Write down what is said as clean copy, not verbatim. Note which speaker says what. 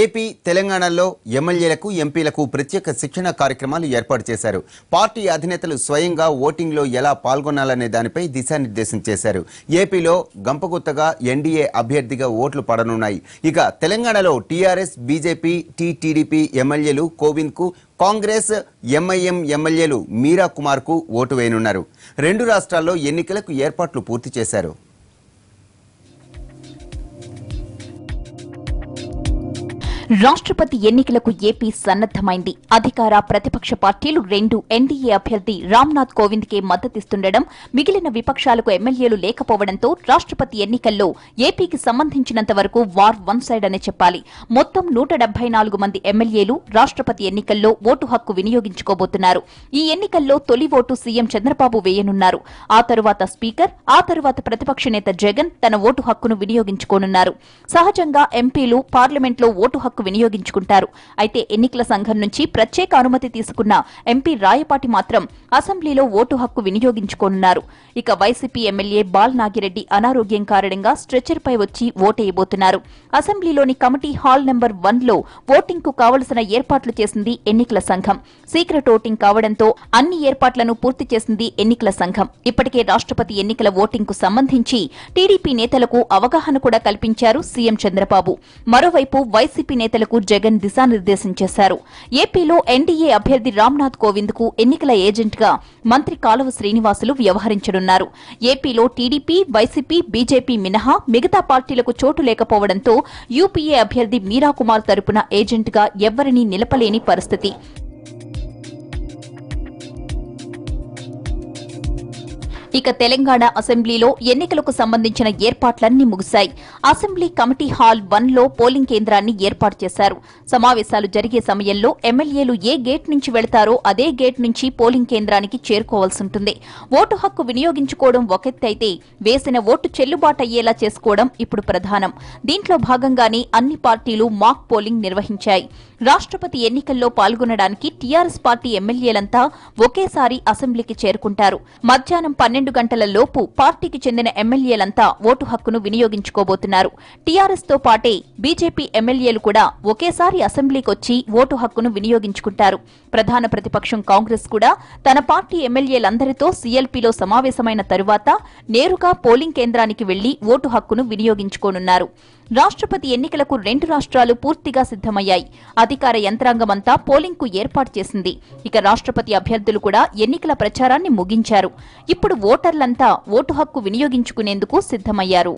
Speaker 1: AP తెలంగాణలో ఎమ్మెల్యేలకు ఎంపీలకు ప్రత్యేక శిక్షణ కార్యక్రమాలు ఏర్పాటు చేశారు. పార్టీ అధినేతలు స్వయంగా ఓటింగ్లో ఎలా పాల్గొనాలనే దానిపై దిశానిర్దేశం చేశారు. ఏపీలో గంపగుత్తగా ఎన్డీఏ అభ్యర్థిగా ఓట్లు పడనున్నాయి. ఇక తెలంగాణలో టీఆర్ఎస్, బీజేపీ, టీడీపీ ఎమ్మెల్యేలు కోవింద్కు, కాంగ్రెస్, ఎంఐఎం ఎమ్మెల్యేలు మీరా కుమార్కు ఓటు వేయనున్నారు. రెండు రాష్ట్రాల్లో ఎన్నికలకు ఏర్పాట్లు పూర్తి చేశారు.
Speaker 2: రాష్ట్రపతి ఎన్నికలకు ఏపీ సన్నద్దమైంది. అధికార ప్రతిపక్ష పార్టీలు రెండు ఎన్డీఏ అభ్యర్థి రామ్నాథ్ కోవింద్కే మద్దతిస్తుండడం, మిగిలిన విపక్షాలకు ఎమ్మెల్యేలు లేకపోవడంతో రాష్ట్రపతి ఎన్నికల్లో ఏపీకి సంబంధించినంత వరకు వార్ వన్ సైడ్ అనే చెప్పాలి. మొత్తం 174 మంది ఎమ్మెల్యేలు రాష్ట్రపతి ఎన్నికల్లో ఓటు హక్కు వినియోగించుకోబోతున్నారు. ఈ ఎన్నికల్లో తొలి ఓటు సీఎం చంద్రబాబు వేయనున్నారు. ఆ తరువాత స్పీకర్, ఆ తరువాత ప్రతిపక్ష నేత జగన్ తన ఓటు హక్కును వినియోగించుకోనున్నారు. సహజంగా ఎంపీలు పార్లమెంట్లో ఓటు హక్కు వినియోగించుకుంటారు. అయితే ఎన్నికల సంఘం నుంచి ప్రత్యేక అనుమతి తీసుకున్న ఎంపీ రాయపాటి మాత్రం అసెంబ్లీలో ఓటు హక్కు వినియోగించుకోనున్నారు. ఇక వైసీపీ ఎమ్మెల్యే బాల్ నాగిరెడ్డి అనారోగ్యం కారణంగా స్ట్రెచర్పై వచ్చి ఓటేయబోతున్నారు. అసెంబ్లీలోని కమిటీ హాల్ నెంబర్ 1లో ఓటింగ్ కు కావలసిన ఏర్పాట్లు చేసింది ఎన్నికల సంఘం. సీక్రెట్ ఓటింగ్ కావడంతో అన్ని ఏర్పాట్లను పూర్తి చేసింది ఎన్నికల సంఘం. ఇప్పటికే రాష్ట్రపతి ఎన్నికల ఓటింగ్ కు సంబంధించి టీడీపీ నేతలకు అవగాహన కూడా కల్పించారు సీఎం చంద్రబాబు. మరోవైపు వైసీపీ నేతలకు జగన్ దిశానిర్దేశం చేశారు. ఏపీలో ఎన్డీఏ అభ్యర్థి రామ్నాథ్ కోవింద్ కు ఎన్నికల ఏజెంట్ గా మంత్రి కాలువ శ్రీనివాసులు వ్యవహరించనున్నారు. ఏపీలో టీడీపీ, వైసీపీ, బీజేపీ మినహా మిగతా పార్టీలకు చోటు లేకపోవడంతో యూపీఏ అభ్యర్థి మీరా కుమార్ తరపున ఏజెంట్ గా ఎవ్వరినీ నిలపలేని పరిస్థితి. ఇక తెలంగాణ అసెంబ్లీలో ఎన్నికలకు సంబంధించిన ఏర్పాట్లన్నీ ముగిశాయి. అసెంబ్లీ కమిటీ హాల్ 1లో పోలింగ్ కేంద్రాన్ని ఏర్పాటు చేశారు. సమావేశాలు జరిగే సమయంలో ఎమ్మెల్యేలు ఏ గేట్ నుంచి వెళతారో అదే గేట్ నుంచి పోలింగ్ కేంద్రానికి చేరుకోవాల్సి ఉంటుంది. ఓటు హక్కు వినియోగించుకోవడం ఒకెత్తైతే వేసిన ఓటు చెల్లుబాటయ్యేలా చేసుకోవడం ఇప్పుడు ప్రధానం. దీంట్లో భాగంగానే అన్ని పార్టీలు మాక్ పోలింగ్ నిర్వహించాయి. రాష్ట్రపతి ఎన్నికల్లో పాల్గొనడానికి టీఆర్ఎస్ పార్టీ ఎమ్మెల్యేలంతా ఒకేసారి అసెంబ్లీకి చేరుకుంటారు. మధ్యాహ్నం 12 గంటల లోపు పార్టీకి చెందిన ఎమ్మెల్యేలంతా ఓటు హక్కును వినియోగించుకోబోతున్నారు. టీఆర్ఎస్ తో పాటే బీజేపీ ఎమ్మెల్యేలు కూడా ఒకేసారి అసెంబ్లీకొచ్చి ఓటు హక్కును వినియోగించుకుంటారు. ప్రధాన ప్రతిపక్షం కాంగ్రెస్ కూడా తన పార్టీ ఎమ్మెల్యేలందరితో సీఎల్పీలో సమావేశమైన తరువాత నేరుగా పోలింగ్ కేంద్రానికి వెళ్లి ఓటు హక్కును వినియోగించుకోనున్నారు. రాష్ట్రపతి ఎన్నికలకు రెండు రాష్ట్రాలు పూర్తిగా సిద్దమయ్యాయి. అధికార యంత్రాంగమంతా పోలింగ్ కు ఏర్పాటు చేసింది. ఇక రాష్ట్రపతి అభ్యర్థులు కూడా ఎన్నికల ప్రచారాన్ని ముగించారు. ఇప్పుడు ఓటర్లంతా ఓటు హక్కు వినియోగించుకునేందుకు సిద్దమయ్యారు.